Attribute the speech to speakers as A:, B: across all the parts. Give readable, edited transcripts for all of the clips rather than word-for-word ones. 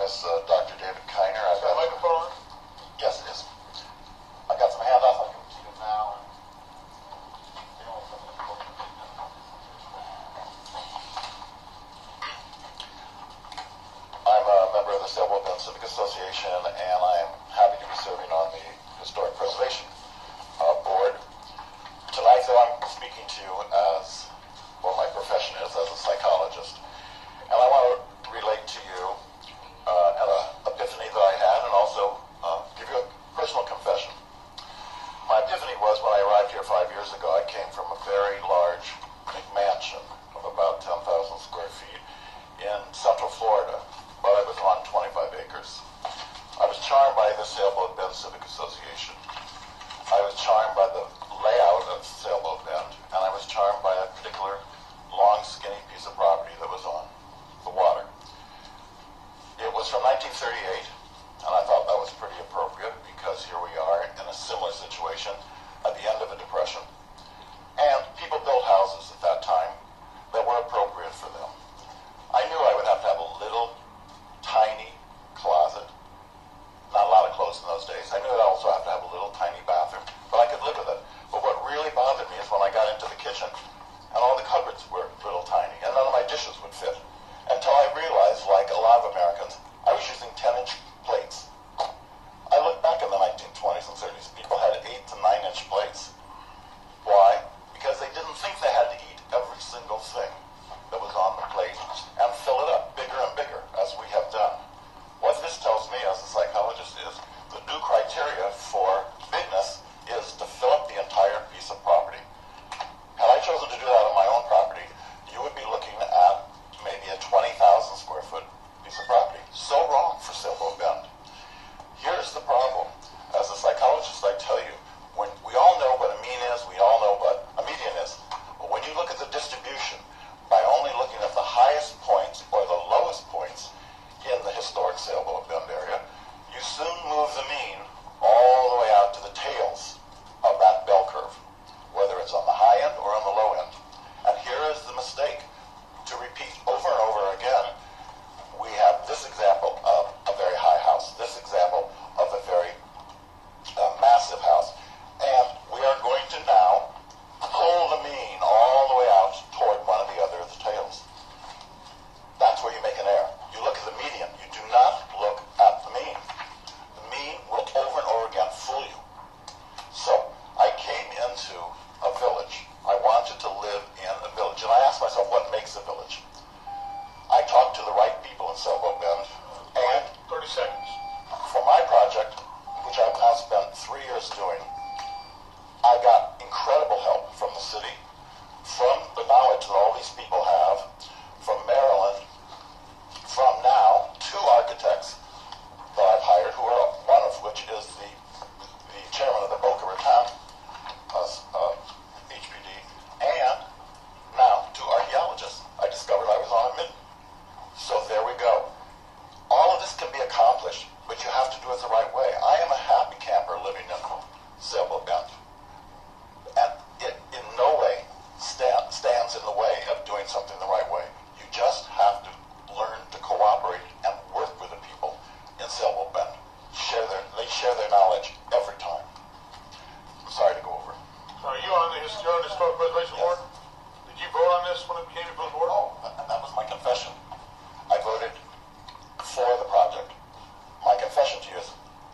A: is Dr. David Kyner.
B: Is that microphone on?
A: Yes, it is. I got some handouts. I'll give them to you now. I'm a member of the Sailboat Bend Civic Association, and I'm happy to be serving on the Historic Preservation Board. Tonight, though, I'm speaking to you as what my profession is as a psychologist. And I want to relate to you an epiphany that I had, and also give you a personal confession. My epiphany was when I arrived here 5 years ago. I came from a very large McMansion of about 10,000 square feet in Central Florida, but I was on 25 acres. I was charmed by the Sailboat Bend Civic Association. I was charmed by the layout of Sailboat Bend, and I was charmed by a particular long, skinny piece of property that was on the water. It was from 1938, and I thought that was pretty appropriate because here we are in a similar situation at the end of a depression. And people built houses at that time that were appropriate for them. I knew I would have to have a little tiny closet. Not a lot of clothes in those days. I knew I'd also have to have a little tiny bathroom, but I could live with it. But what really bothered me is when I got into the kitchen and all the cupboards were little tiny and none of my dishes would fit. Until I realized, like a lot of Americans, I was using 10-inch plates. I look back in the 1920s and 30s, people had 8 to 9-inch plates. Why? Because they didn't think they had to eat every single thing that was on the plate and fill it up bigger and bigger, as we have done. What this tells me as a psychologist is the new criteria for bigness is to fill up the entire piece of property. Had I chosen to do that on my own property, you would be looking at maybe a 20,000 square foot piece of property. So wrong for Sailboat Bend. Here's the problem. As a psychologist, I tell you, when we all know what a mean is, we all know what a median is. But when you look at the distribution, by only looking at the highest points or the lowest points in the historic Sailboat Bend area, you soon move the mean all the way out to the tails of that bell curve, whether it's on the high end or on the low end. And here is the mistake. To repeat over and over again, we have this example of a very high house, this example of a very massive house, and we are going to now pull the mean all the way out toward one of the other of the tails. That's where you make an error. You look at the median. You do not look at the mean. The mean will over and over again fool you. So I came into a village. I wanted to live in a village, and I asked myself, what makes a village? I talked to the right people in Sailboat Bend, and
B: 30 seconds.
A: for my project, which I've now spent 3 years doing, I got incredible help from the city, from the knowledge that all these people have, from Maryland, from now 2 architects that I've hired, who are one of which is the chairman of the Boca Raton HPD, and now 2 archaeologists. I discovered I was on a midden. So there we go. All of this can be accomplished, but you have to do it the right way. I am a happy camper living in Sailboat Bend. And it in no way stands in the way of doing something the right way. You just have to learn to cooperate and work with the people in Sailboat Bend. They share their knowledge every time. I'm sorry to go over.
B: So are you on the Historic Preservation Board? Did you vote on this when it came before the board?
A: Oh, that was my confession. I voted for the project. My confession to you is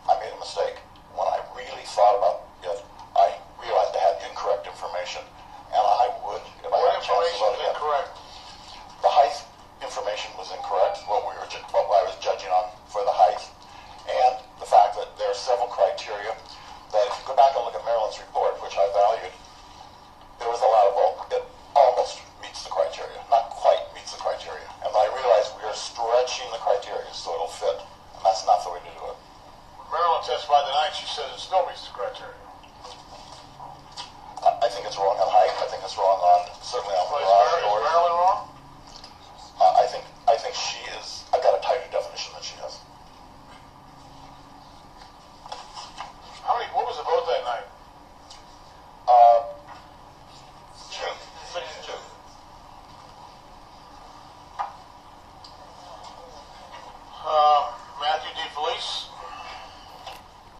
A: I made a mistake. When I really thought about it, I realized I had incorrect information, and I would, if I had a chance to
B: Information
A: vote
B: is
A: again.
B: incorrect.
A: The height information was incorrect, what I was judging on for the height, and the fact that there are several criteria that if you go back and look at Maryland's report, which I valued, there was a lot of, it almost meets the criteria, not quite meets the criteria. And I realized we are stretching the criteria so it'll fit, and that's not the way to do it.
B: When Marilyn testified tonight, she said it still meets the